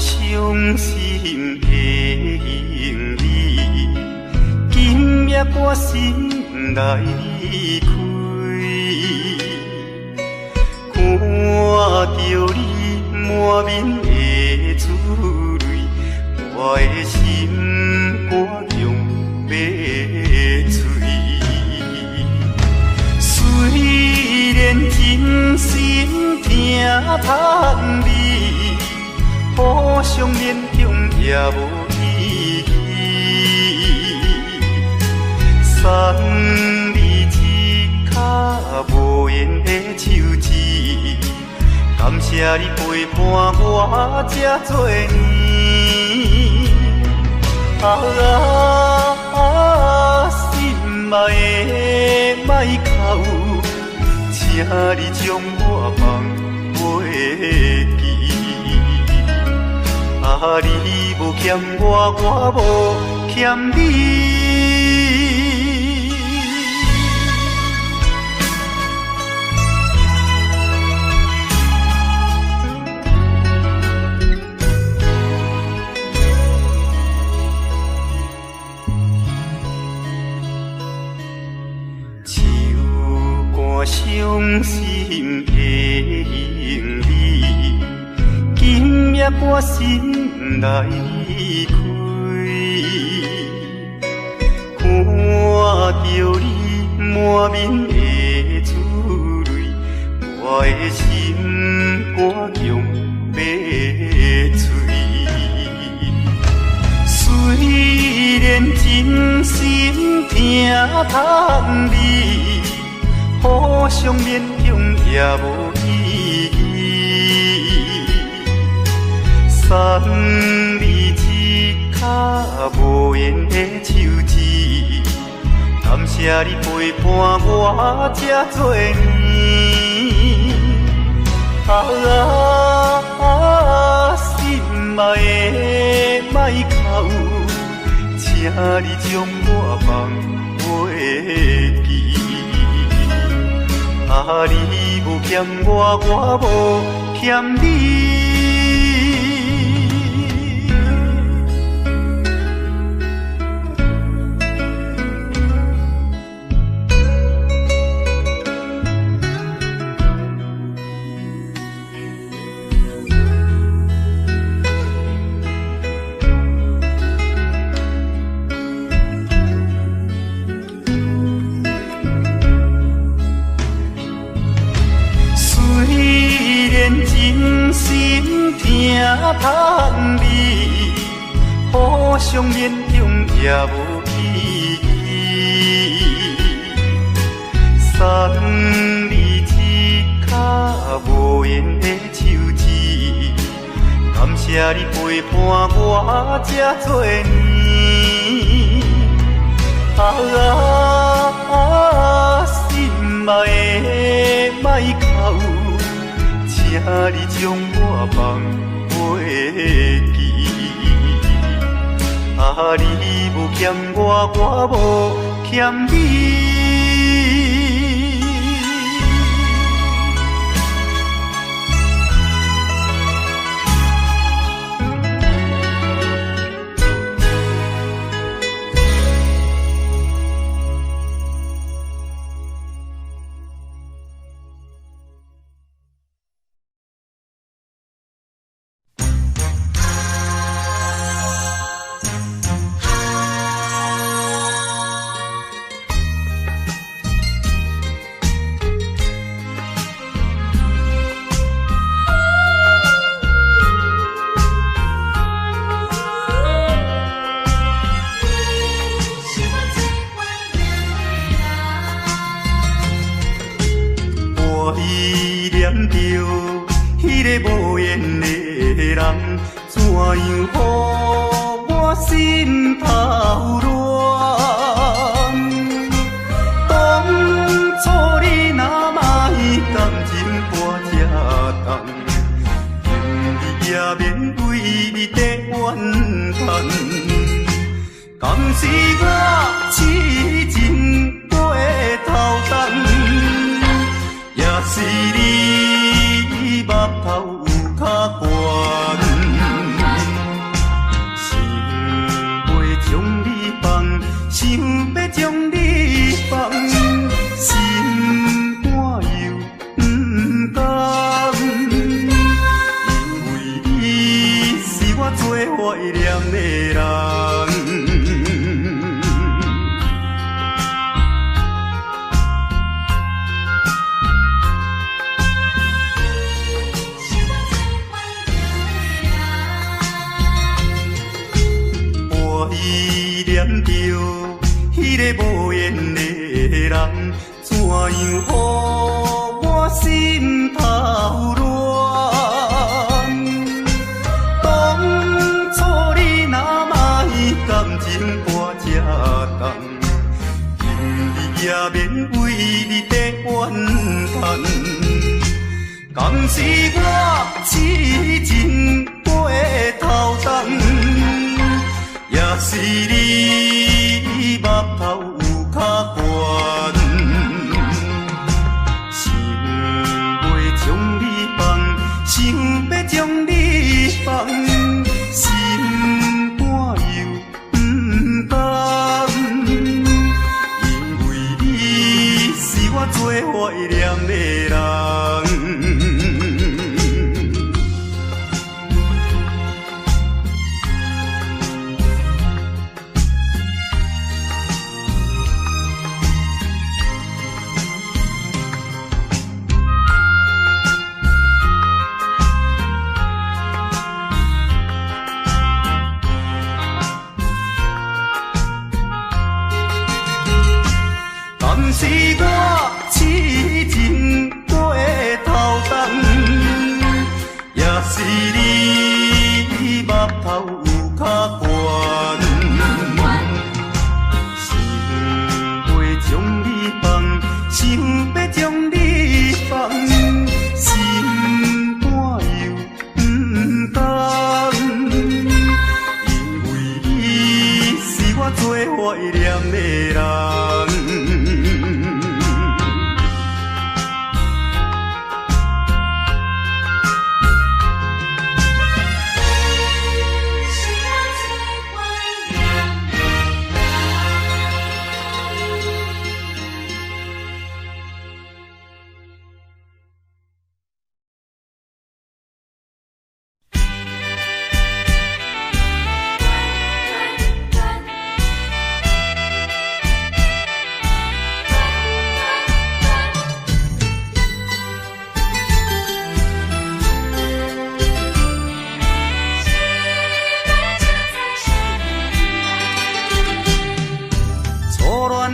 伤心的行李，今夜我心来离开，看着你满面的珠泪，我的心肝强要碎。虽然真心疼痛你，互相勉强也无意义。送你一脚无言的手指，感谢你陪伴我这多年。心爱的莫哭，请你将我放袂记。你无欠我，我无欠你。伤心的行李，今夜我心来离开，看着你满面的珠泪，我的心肝强要碎。虽然真心疼痛你，互相勉强也无意义。送你一脚无言的手指，感谢你陪伴我这多年。心爱的莫哭，请你将我放袂记。你无欠我，我无欠你。真心疼痛你，互相勉强也无意义。送你一脚无言的手指，感谢你陪伴我这多年。心爱的莫哭，请你将我放袂记。你无欠我，我无欠你。依念着迄个无缘的人，怎样予我心头乱？当初你若莫感情半只重，今日也免为你在怨叹。敢是我痴情过头重？也是你目头有较悬，你念着迄个无缘的人，怎样予我心头乱？当初你若卖感情破这重，今日也免为你在怨叹。敢是我痴情过头重，也是你目头有较悬，想要将你放，想要将你放，心肝又不甘，因为你是我最怀念的人。是我痴情过头重，也是你目头有较悬，想要将你放，想要将你放，心肝又不甘，因为你是我最怀念的人。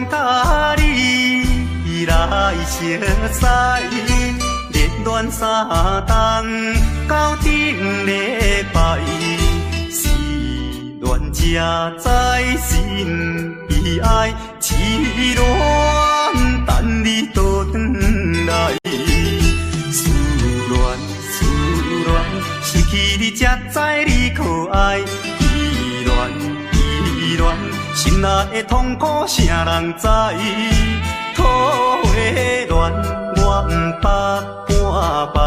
甲你来熟悉，热恋3冬到顶礼拜，是恋才知心悲哀，痴恋等你倒转来，思恋失去你才知你可爱，依恋。心内的痛苦，啥人知？土的恋，我不捌半摆。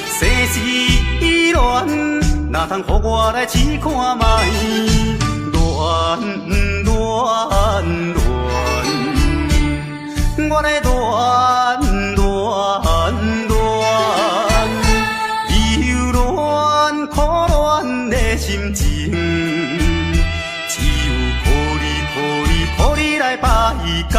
世事恋，哪通予我来试看卖？恋，我来恋，忧恋苦恋的心情。予你来排解，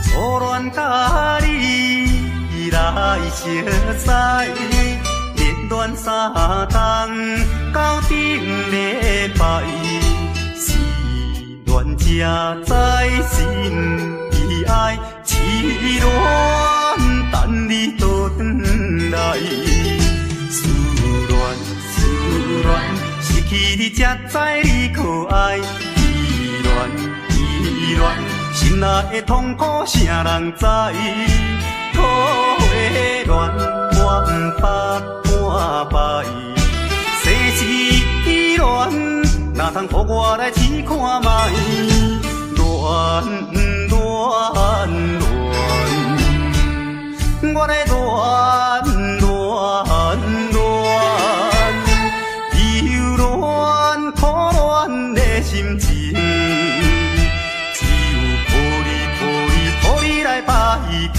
初恋甲你来熟悉，热恋3冬到顶礼拜，是恋才知心悲哀。痴恋等你倒转来，思恋失去你才知你可爱，依恋心内的痛苦，啥人知？土的恋，我不捌半摆。世事恋，哪通予我来试看卖？恋。我来恋，忧恋苦恋的心情，只有予你来排解。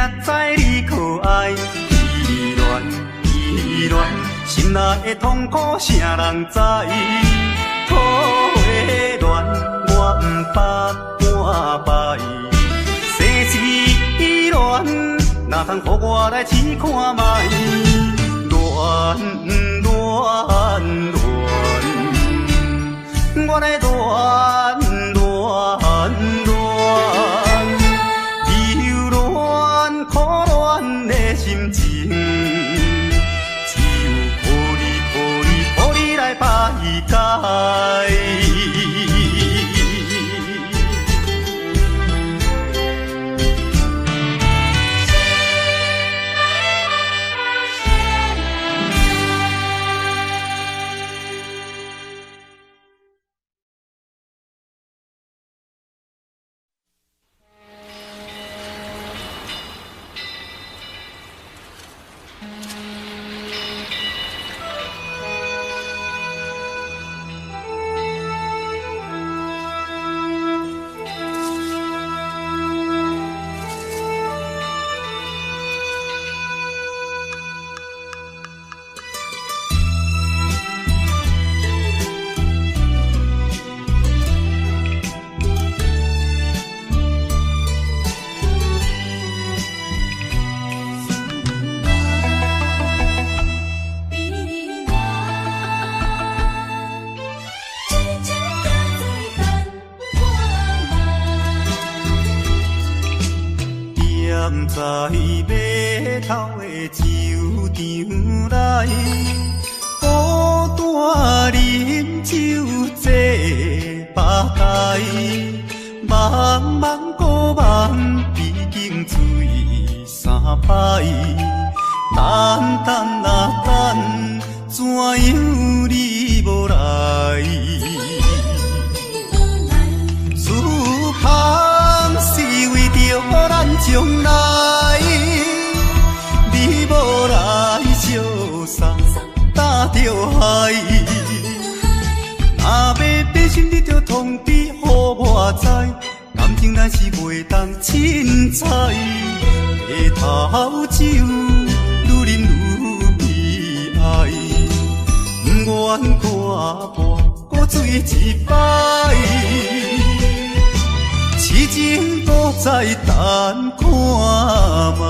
才知你可爱。依恋依恋，心内的痛苦谁人知？土的恋我不捌半摆，世事恋哪通予我来试看卖？恋恋恋，我来恋。心情，只有抱你来排解。在码头的酒场内，孤单饮酒坐吧台，茫茫古梦已经醉三摆，等等啊等，怎样你无来？思盼是为着咱将来，你无来相送，担着海。若要变心，你着通知予我知，感情咱是袂当凊彩。下头酒愈啉愈悲哀，不愿看破古水一摆。痴情搁再等看卖。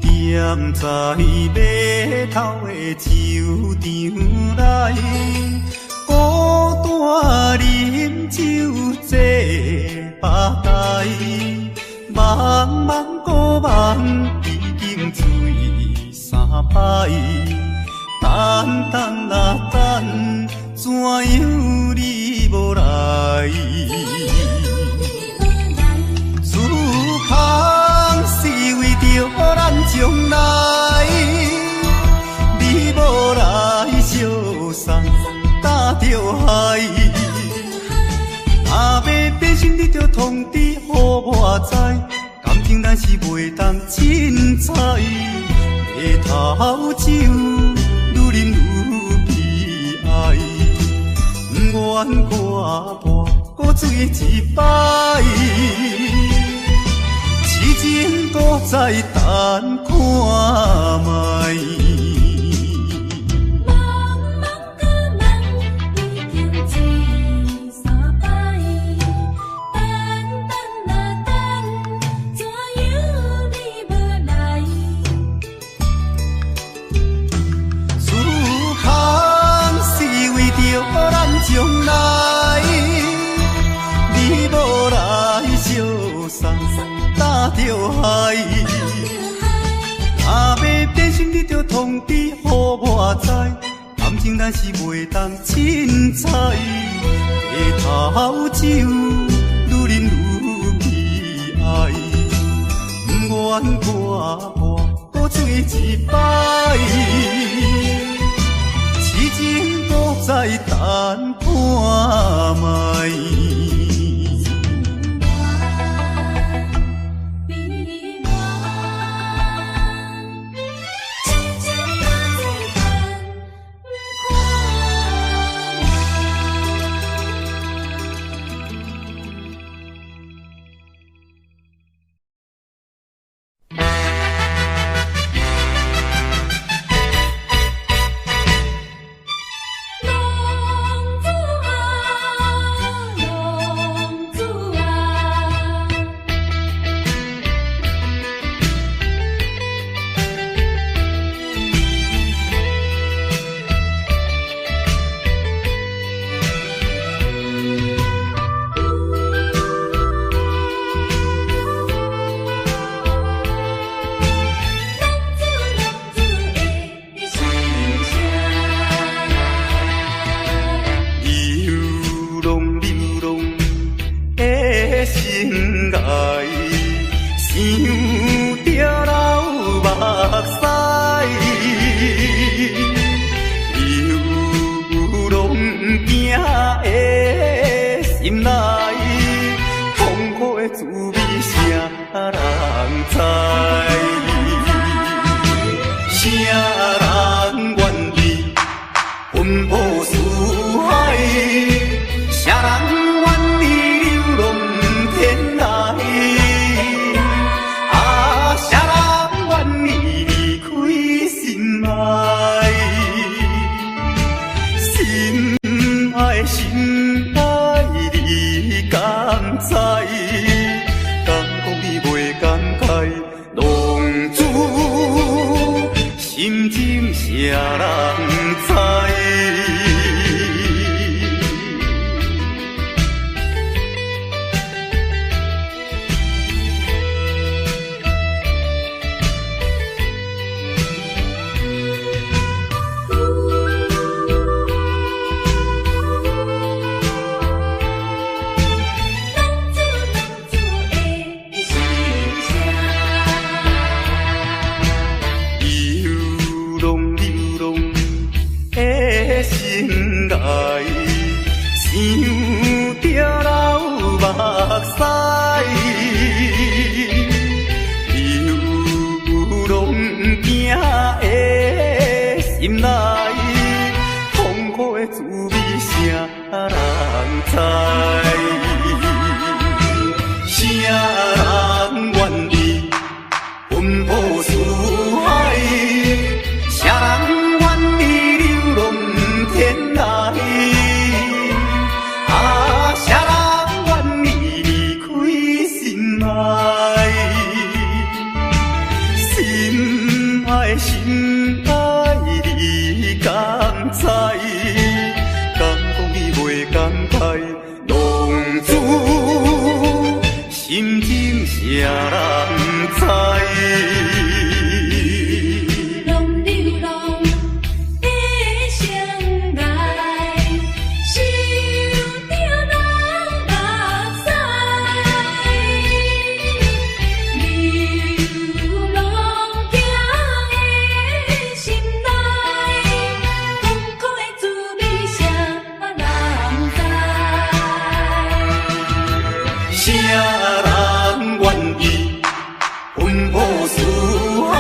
踮在码头的酒场内，孤单饮酒坐吧台，茫茫古梦已经醉三摆，等等啊等，怎样你无来？思盼是为着咱将来，你无来相送，担着海。若要变心，你着通知予我知，感情咱是袂当凊彩。下头酒愈啉愈悲哀，不愿看破古水一摆。痴情搁再等看卖。将来，你无来相送，担着海。若要变心，你着通知予我知，感情咱是袂当凊彩。下头酒愈啉愈悲哀，不愿看破古水一摆。痴情搁再等看卖。来，想着老目屎，流浪行的心内，痛苦的滋味谁人知？谁人愿意奔波四海？谁人愿意流浪天涯？啊，谁人愿意离开心爱？心爱心爱，你敢知？敢讲你袂感慨？浪子心情谁人知？想着老目屎，流浪行的心内，痛苦的滋味谁人知？谁人愿意奔波四海？谁人愿意流浪天涯？心爱你敢知？敢讲你袂感慨？浪子心情谁人知？谁人愿意奔波四海？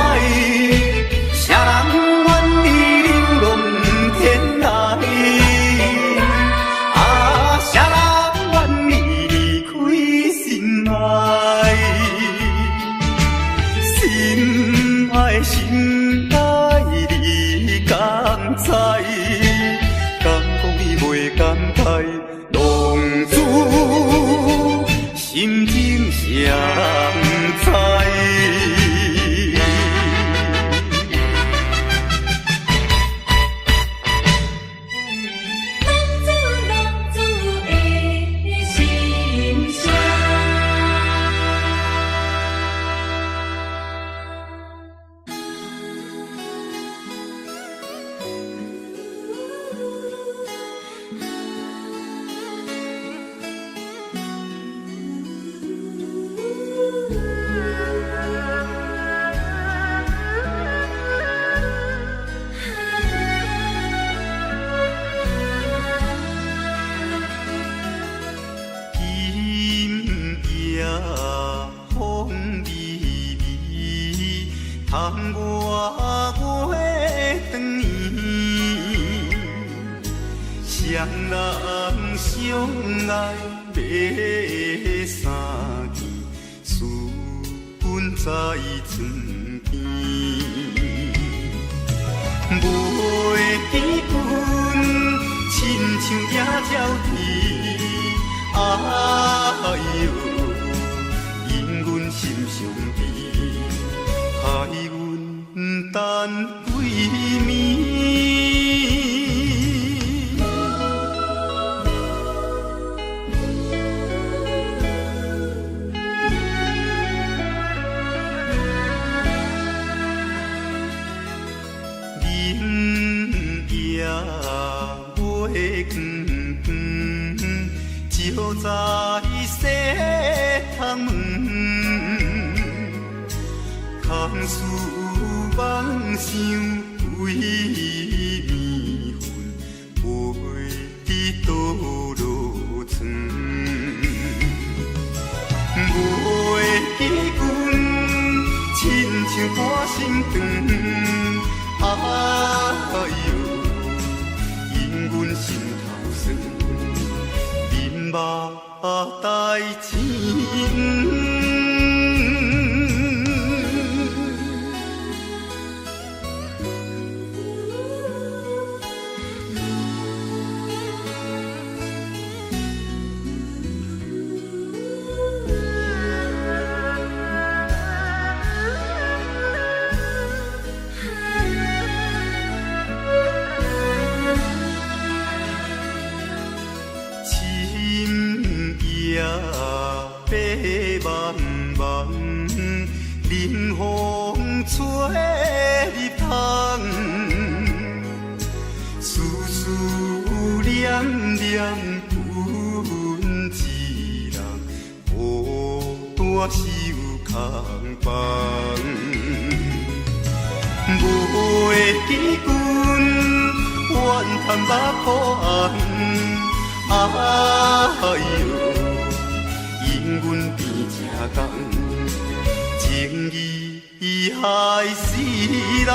谁人愿意流浪天涯？啊，谁人愿意离开心爱？心爱心爱，你敢知？敢讲你袂感慨？浪子心情谁人知？浪子的心声。风微微，窗外月长圆，双人相爱要三更，思阮在床边，袂记阮亲像野鸟天，哎呦。因阮心伤悲，害阮等几暝。明夜月光光，照早。洗窗门，空思梦想为面粉，袂知倒落床。袂记阮亲像半身长，哎哟，因阮心头酸，忍目代志。冷风吹入窗，丝丝念念阮一人，孤单守空房。袂记阮怨叹目苦红，哎哟，因阮变正工。情义害死人。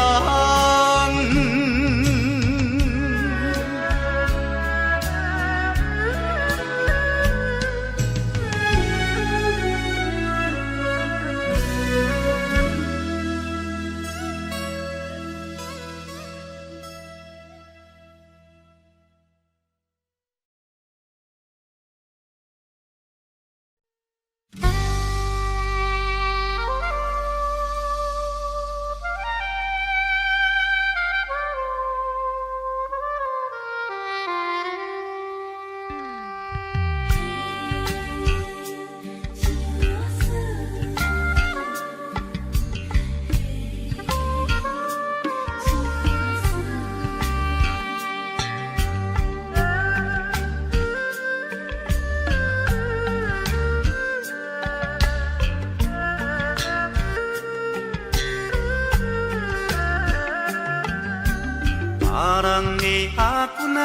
别人的阿姑仔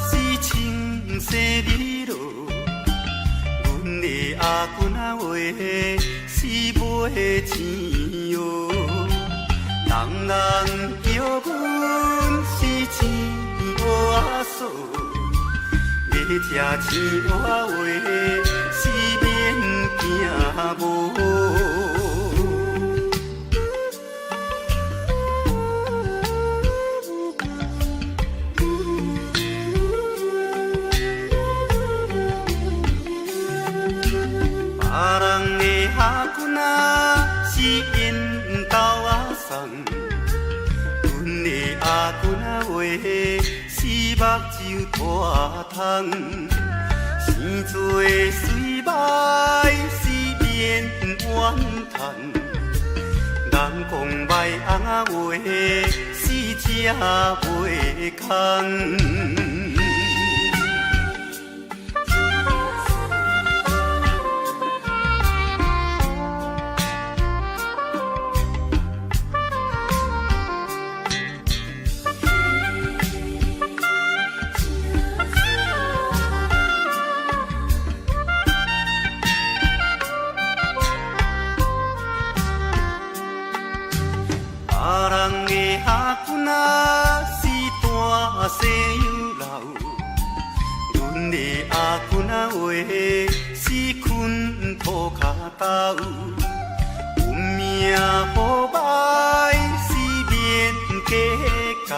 是穿西米露，阮的阿姑仔话是买钱哟。人人叫阮是钱娃嫂，要吃钱娃话是免惊无。别人的阿姑仔是因兜仔送，阮的阿姑仔话是目睭大窗，生做水歹是免怨叹，人讲歹翁仔话是吃袂空。别人的阿姑仔是大西洋流，阮的阿姑仔话是困土脚豆，运命好歹是免计较，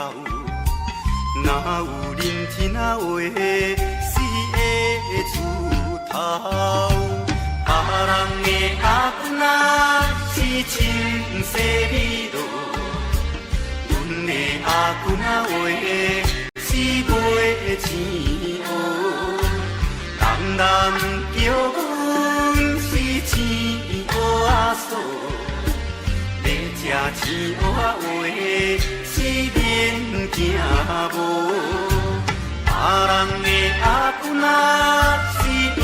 哪有认真仔话是会出头。别人的阿姑仔是穿西米露，阮的阿姑仔话是买钱乌，人人叫阮是钱娃嫂，要吃钱娃话是免惊无。别人的阿姑仔是免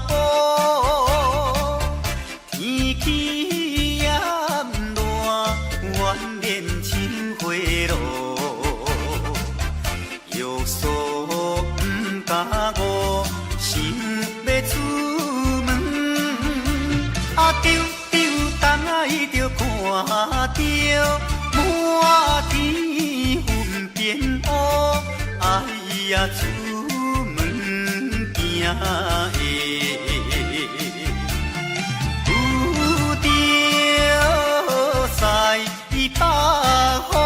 步，天气炎热，怨念像花落，约束不敢误，想要出门，丢东爱着看着满天云变乌，哎呀出门行的，有着西北风。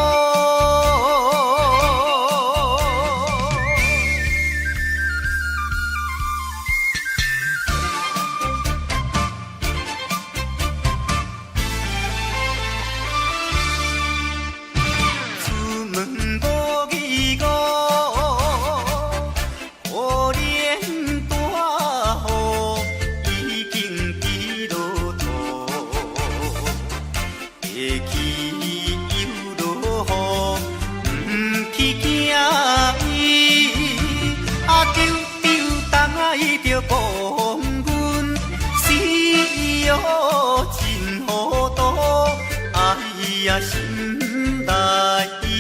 心内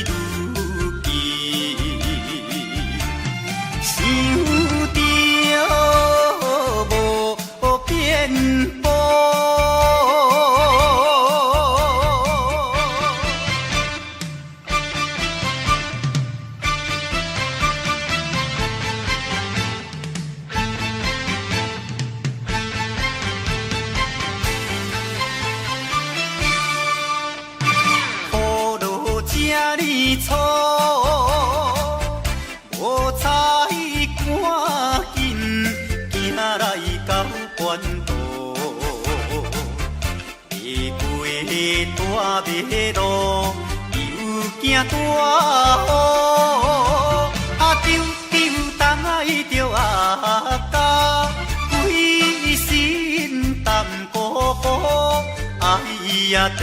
如记，想着无变步。错，无彩赶紧行来到关渡，未过大马路，又惊大雨，丢东爱着阿家，规身淡薄薄，哎呀第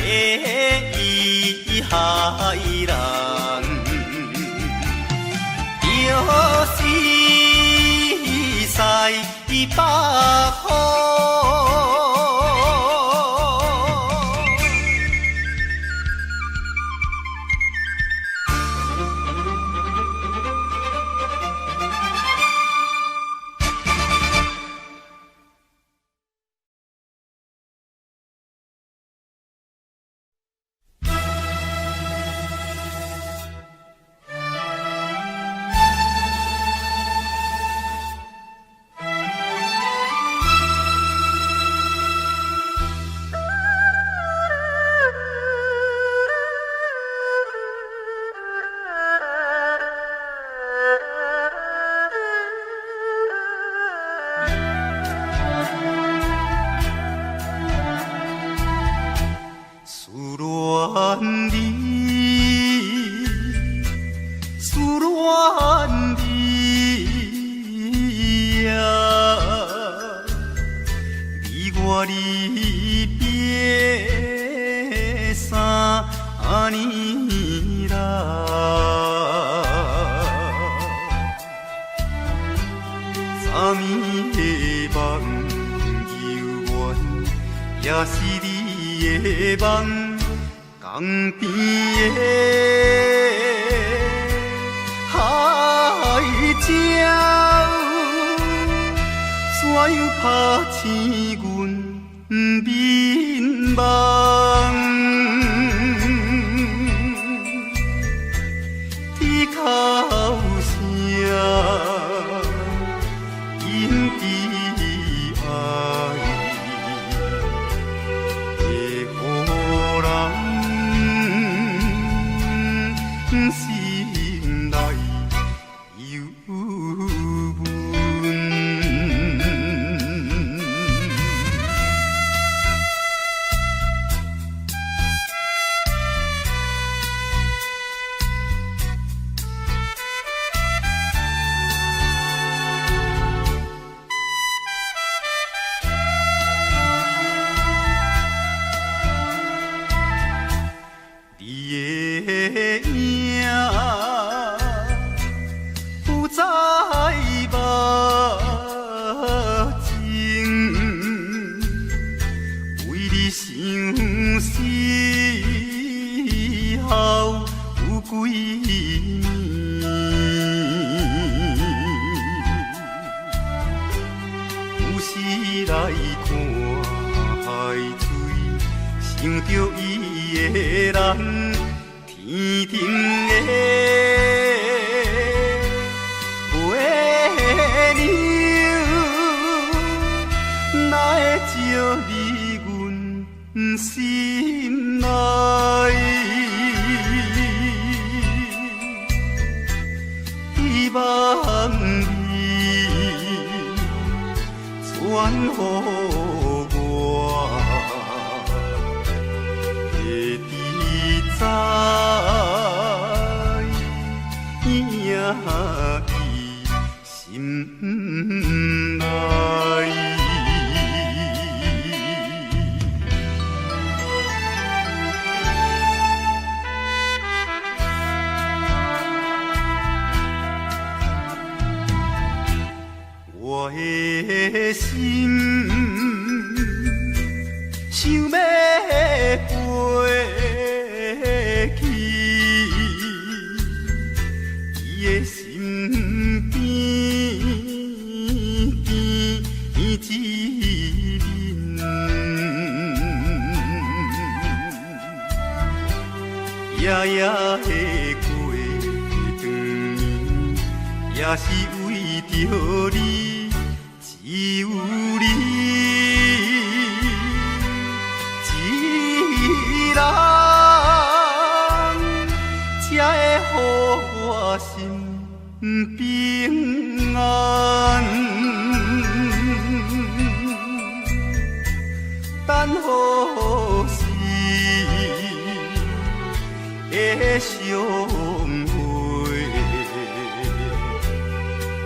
一害人。就是西北风。离别三年来，昨暝的梦犹原也是你的梦，江边的海鸟，怎样拍醒阮眠梦？天哭声，因的爱，会予人心内忧闷。时来看海水，想着伊的人，天顶的月亮，哪会照入阮心内？希望你传予我，会知在影伊心内。我的心想要飞去，伊的身边一面，夜夜的过长年，也是为着你。只有你一人，才会予我心平安。等何时会相会？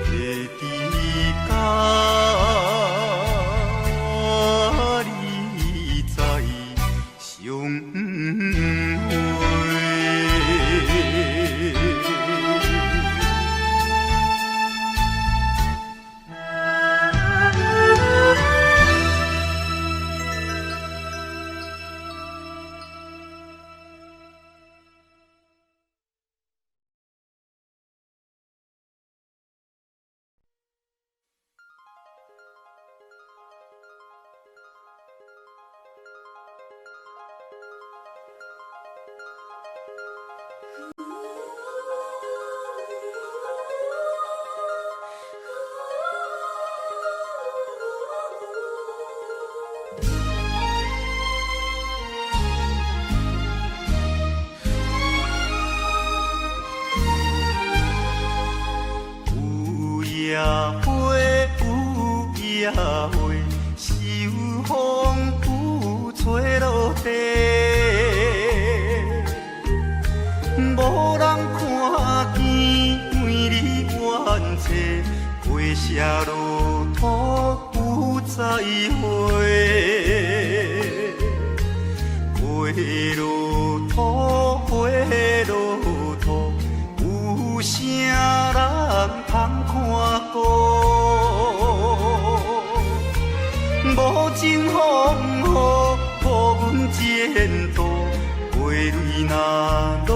会知到。夜花有夜花，秋风有吹落地，无人看见每日怨嗟，花谢落土有再会，花落土，花落土，有啥人通看过？无情风雨，无阮前途，泪水若落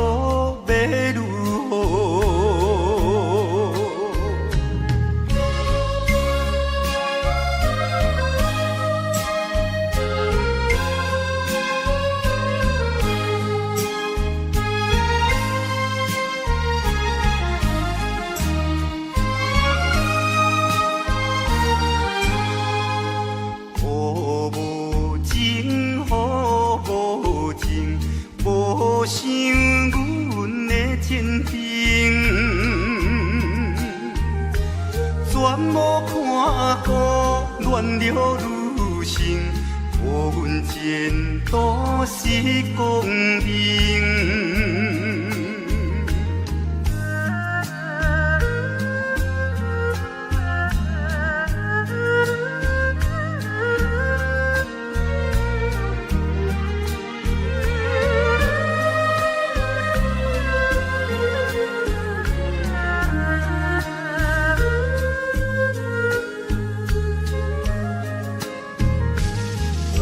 要如何？无想阮的真情，全无看过恋了女性，无阮前途是光明。雨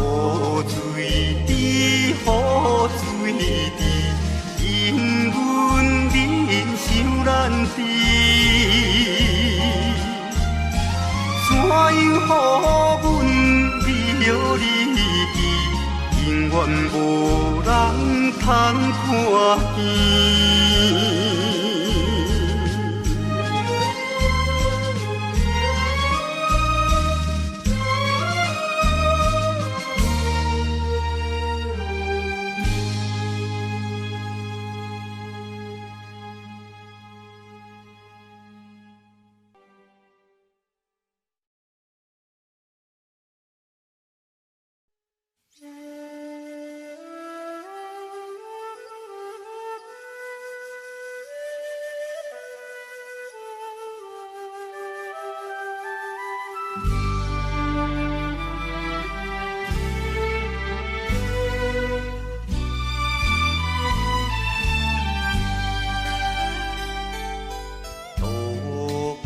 水滴，雨水滴，伊全无人通看见。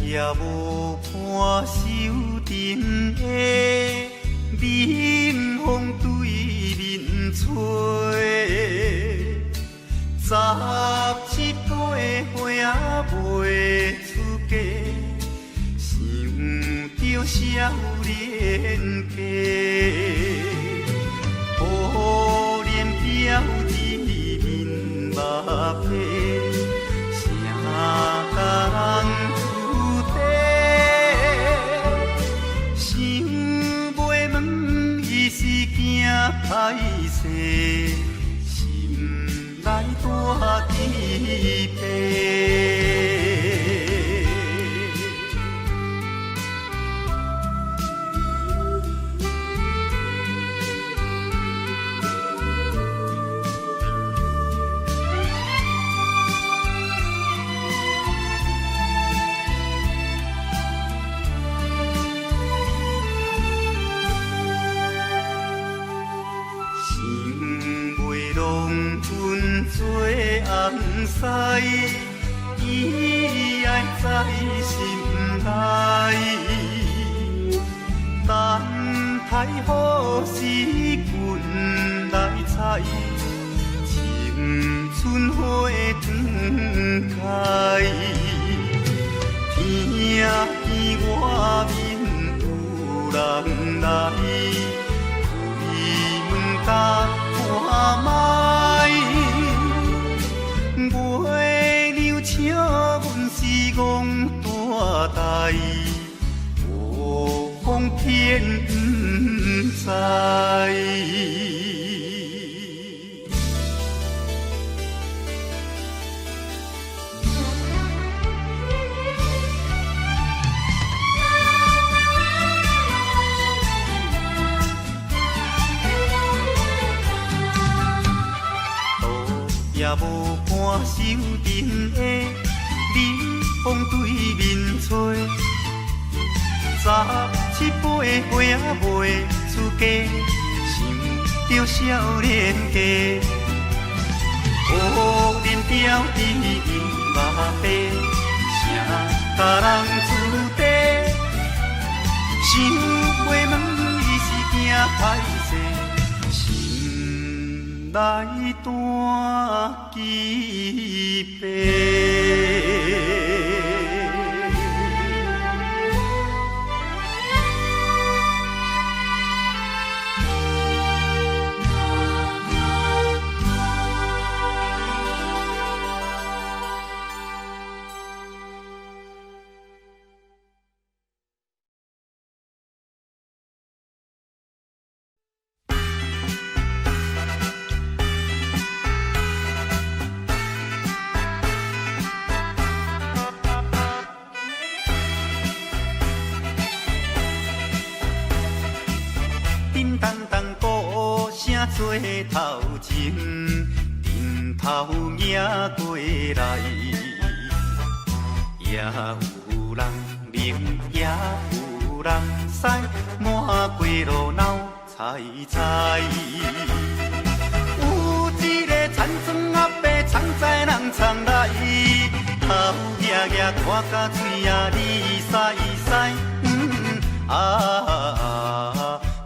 也无伴手阵的冷风对面吹，17岁花袂出嫁，想着少年家，可怜表姊面目皮，谁甲人？歹势，心内大疑惑。做红丝，伊爱在心内，等待好时运来采，青春花长开。听见外面有人来，开门甲看卖。月娘请阮是戆大代，无风偏不知。也无伴手阵的冷风对面吹，17岁花袂出嫁，想着少年家，可怜表姊目白，谁甲人出地？想袂问伊是惊歹势，心内大疑惑。叮当当鼓声做头前，阵头迎过来，也有人明，也有人驶，满过路闹采采。有一个田庄阿伯藏在人藏来，头额额看甲嘴也哩塞塞，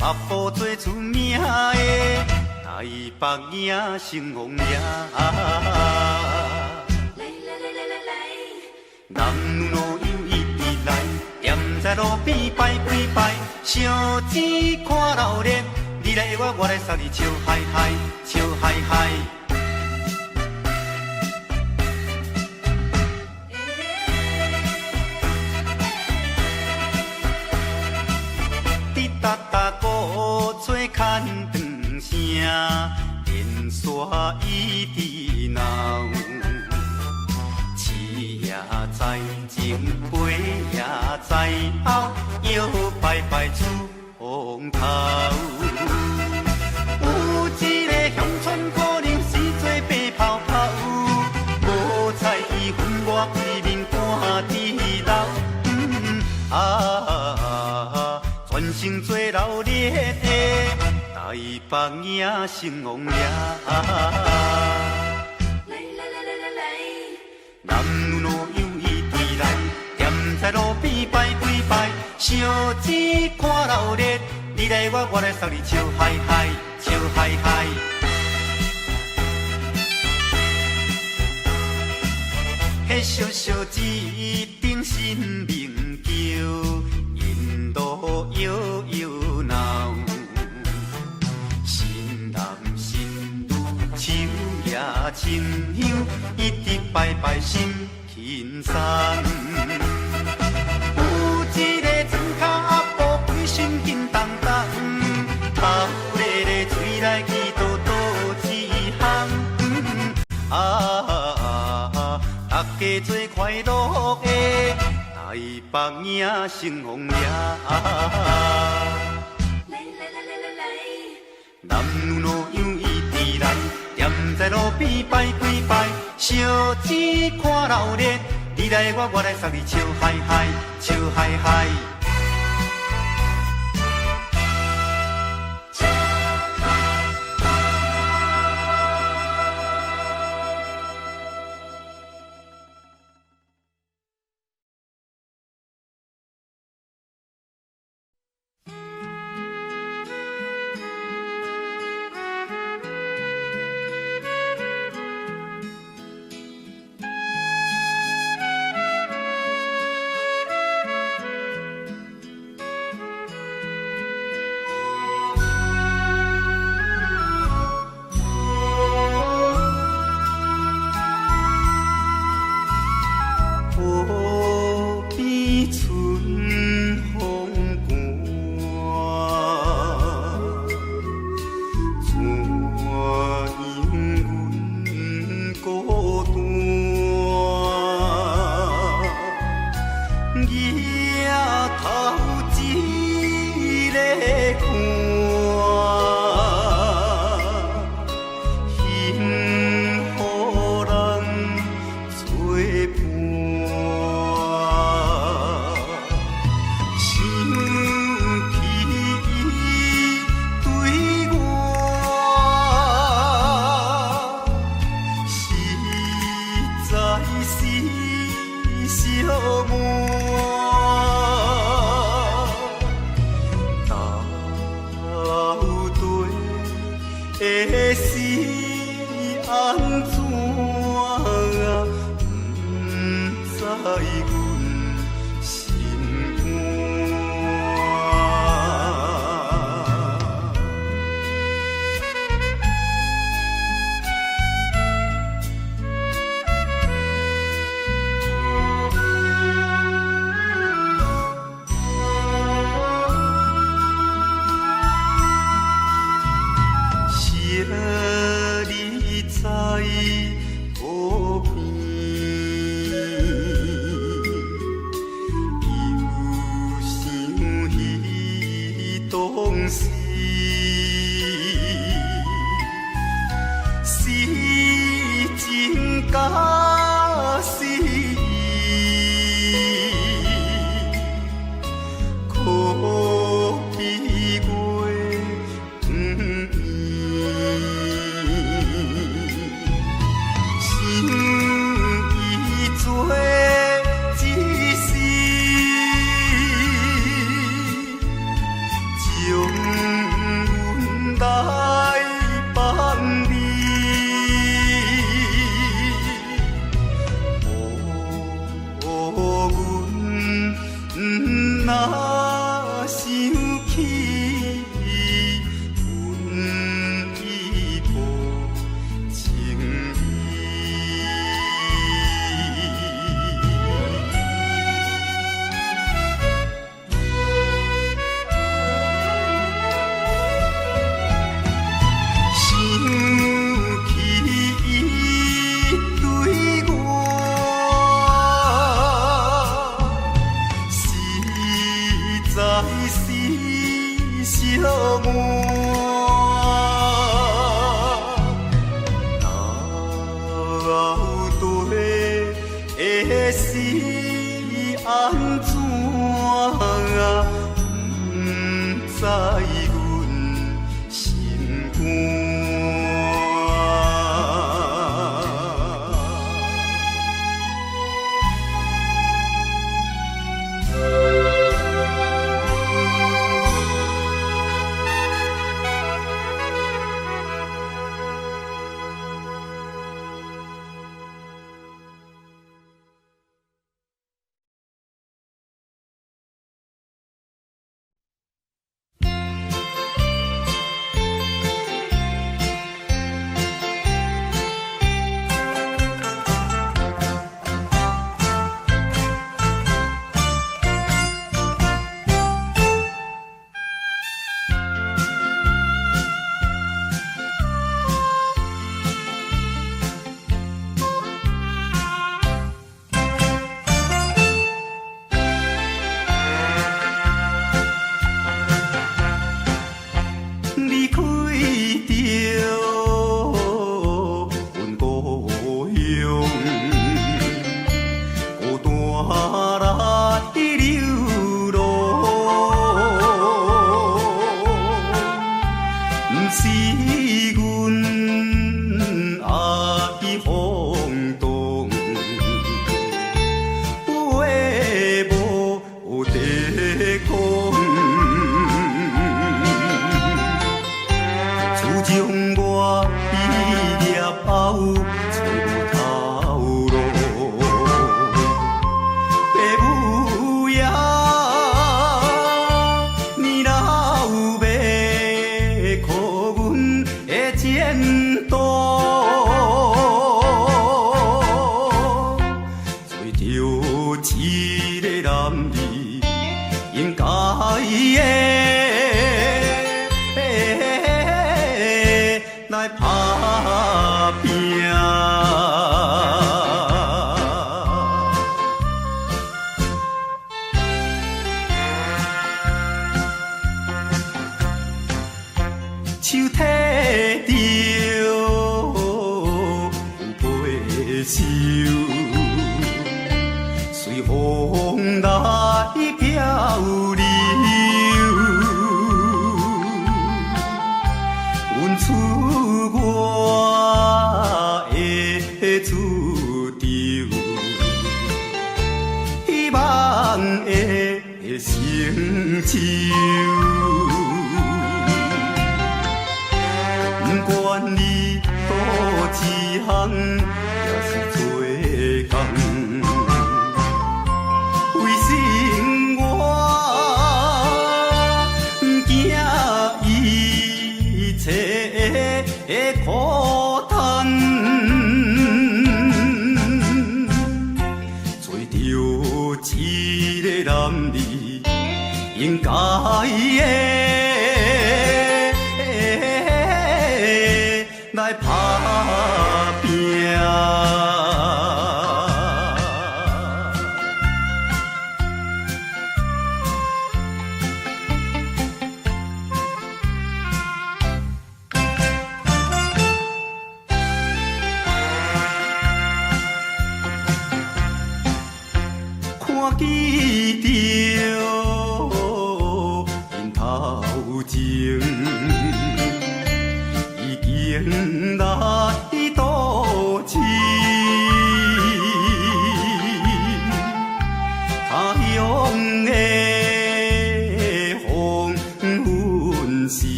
北部最出名的台北影成风影，人女老幼一直来，踮在路边摆几摆，烧钱看热闹，热你来我来送你笑嗨嗨，笑嗨嗨。滴答答鼓吹牵长声，电线一直闹。市也在前，背也在后，摇摆摆出风头。有一个乡村可能是做白泡泡，无彩伊分我规面赶地老。全城做热烈的台北影成王爷。男女老幼伊伫来，踮在路边排几排，烧钱看热烈，你来我来送你笑嗨嗨，笑嗨嗨。迄小小一顶新名桥，引路摇摇闹，新男新女手也牵香，一直摆摆心轻松。有一个庄脚阿婆规身紧当当，头咧咧嘴来去倒倒一项。大家做快乐的台北影成王爷。男女老幼伊伫来，踮在路边排几排，烧钱看热烈，你来我来送你笑嗨嗨，笑嗨嗨。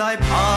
来爬。